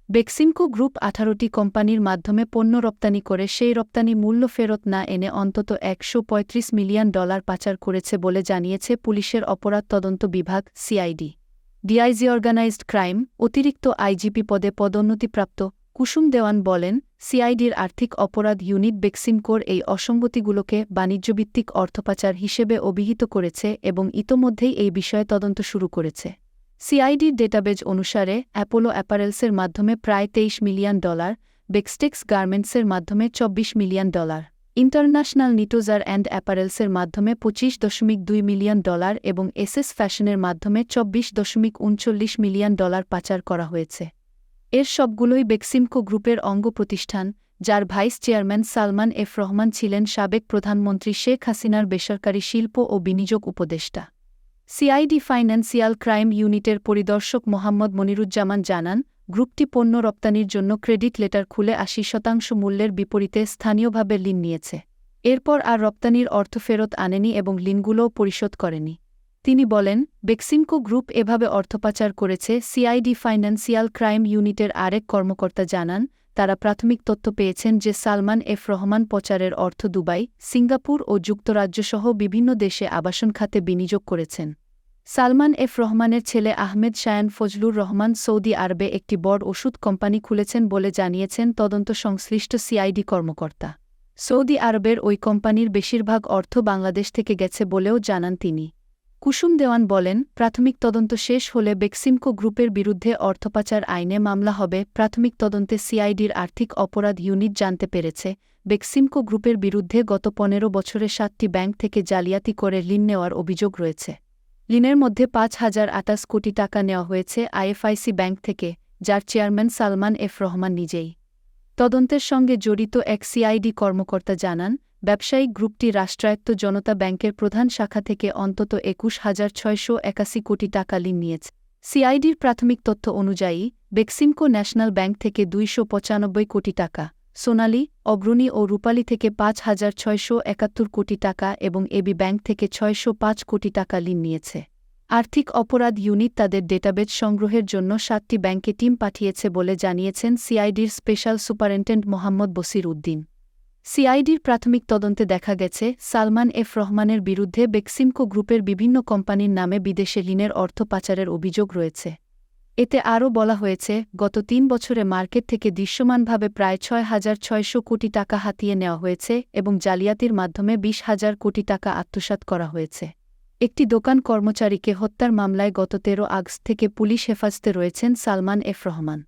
Beximco group 18টি কোম্পানির মাধ্যমে পণ্য রপ্তানি করে সেই রপ্তানি মূল্য ফেরত না এনে অন্তত $135 মিলিয়ন পাচার করেছে বলে জানিয়েছে পুলিশের অপরাধ তদন্ত বিভাগ সিআইডি। ডিআইজি অর্গানাইজড ক্রাইম অতিরিক্ত আইজিপি পদে পদোন্নতিপ্রাপ্ত কুসুম দেওয়ান বলেন, সিআইডির আর্থিক অপরাধ ইউনিট বেক্সিমকোর এই অসঙ্গতিগুলোকে বাণিজ্যভিত্তিক অর্থপাচার হিসেবে অভিহিত করেছে এবং ইতোমধ্যেই এই বিষয়ে তদন্ত শুরু করেছে। সিআইডির ডেটাবেজ অনুসারে অ্যাপোলো অ্যাপারেলসের মাধ্যমে প্রায় $23 মিলিয়ন, বেক্সটেক্স গার্মেন্টসের মাধ্যমে $24 মিলিয়ন, ইন্টারন্যাশনাল নিটোজার অ্যান্ড অ্যাপারেলসের মাধ্যমে $25.2 মিলিয়ন এবং এসএস ফ্যাশনের মাধ্যমে $24.39 মিলিয়ন পাচার করা হয়েছে। এর সবগুলোই বেক্সিমকো গ্রুপের অঙ্গ প্রতিষ্ঠান, যার vice chairman Salman F Rahman ছিলেন সাবেক প্রধানমন্ত্রী শেখ হাসিনার বেসরকারি শিল্প ও বিনিয়োগ উপদেষ্টা। সিআইডি ফাইন্যান্সিয়াল ক্রাইম ইউনিটের পরিদর্শক মোহাম্মদ মনিরুজ্জামান জানান, গ্রুপটি পণ্য রপ্তানির জন্য ক্রেডিট লেটার খুলে 80% মূল্যের বিপরীতে স্থানীয়ভাবে ঋণ নিয়েছে। এরপর আর রপ্তানির অর্থ ফেরত আনেনি এবং ঋণগুলোও পরিশোধ করেনি। তিনি বলেন, বেক্সিমকো গ্রুপ এভাবে অর্থপাচার করেছে। সিআইডি ফাইন্যান্সিয়াল ক্রাইম ইউনিটের আরেক কর্মকর্তা জানান, তারা প্রাথমিক তথ্য পেয়েছেন যে সালমান এফ রহমান পাচারের অর্থ দুবাই, সিঙ্গাপুর ও যুক্তরাজ্যসহ বিভিন্ন দেশে আবাসন খাতে বিনিয়োগ করেছেন। সালমান এফ রহমানের ছেলে আহমেদ শায়ান ফজলুর রহমান সৌদি আরবে একটি বড় ওষুধ কোম্পানি খুলেছেন বলে জানিয়েছেন তদন্ত সংশ্লিষ্ট সিআইডি কর্মকর্তা। সৌদি আরবের ওই কোম্পানির বেশিরভাগ অর্থ বাংলাদেশ থেকে গেছে বলেও জানান তিনি। কুসুম দেওয়ান বলেন, প্রাথমিক তদন্ত শেষ হলে বেক্সিমকো গ্রুপের বিরুদ্ধে অর্থপাচার আইনে মামলা হবে। প্রাথমিক তদন্তে সিআইডির আর্থিক অপরাধ ইউনিট জানতে পেরেছে, বেক্সিমকো গ্রুপের বিরুদ্ধে গত 15 বছরে 7টি ব্যাংক থেকে জালিয়াতি করে ঋণ নেওয়ার অভিযোগ রয়েছে। ঋণের মধ্যে 5,028 কোটি টাকা নেওয়া হয়েছে আইএফআইসি ব্যাংক থেকে, যার চেয়ারম্যান সালমান এফ রহমান নিজেই। তদন্তের সঙ্গে জড়িত এক সিআইডি কর্মকর্তা জানান, ব্যবসায়িক গ্রুপটি রাষ্ট্রায়ত্ত জনতা ব্যাংকের প্রধান শাখা থেকে অন্তত 21,681 কোটি টাকা ঋণ নিয়েছে। সিআইডির প্রাথমিক তথ্য অনুযায়ী, বেক্সিমকো ন্যাশনাল ব্যাংক থেকে 295 কোটি টাকা, সোনালী, অগ্রণী ও রূপালী থেকে 5,671 কোটি টাকা এবং এবি ব্যাংক থেকে 605 কোটি টাকা ঋণ নিয়েছে। আর্থিক অপরাধ ইউনিট তাদের ডেটাবেজ সংগ্রহের জন্য 7টি ব্যাংকে টিম পাঠিয়েছে বলে জানিয়েছেন সিআইডির স্পেশাল সুপারিনটেন্ডেন্ট মোহাম্মদ বসির উদ্দিন। সিআইডির প্রাথমিক তদন্তে দেখা গেছে, সালমান এফ রহমানের বিরুদ্ধে বেক্সিমকো গ্রুপের বিভিন্ন কোম্পানির নামে বিদেশে ঋণের অর্থ পাচারের অভিযোগ রয়েছে। এতে আরও বলা হয়েছে, গত 3 বছরে মার্কেট থেকে দৃশ্যমানভাবে প্রায় 6,600 কোটি টাকা হাতিয়ে নেওয়া হয়েছে এবং জালিয়াতির মাধ্যমে 20,000 কোটি টাকা আত্মসাৎ করা হয়েছে। একটি দোকান কর্মচারীকে হত্যার মামলায় গত 13 আগস্ট থেকে পুলিশ হেফাজতে রয়েছেন সালমান এফ রহমান।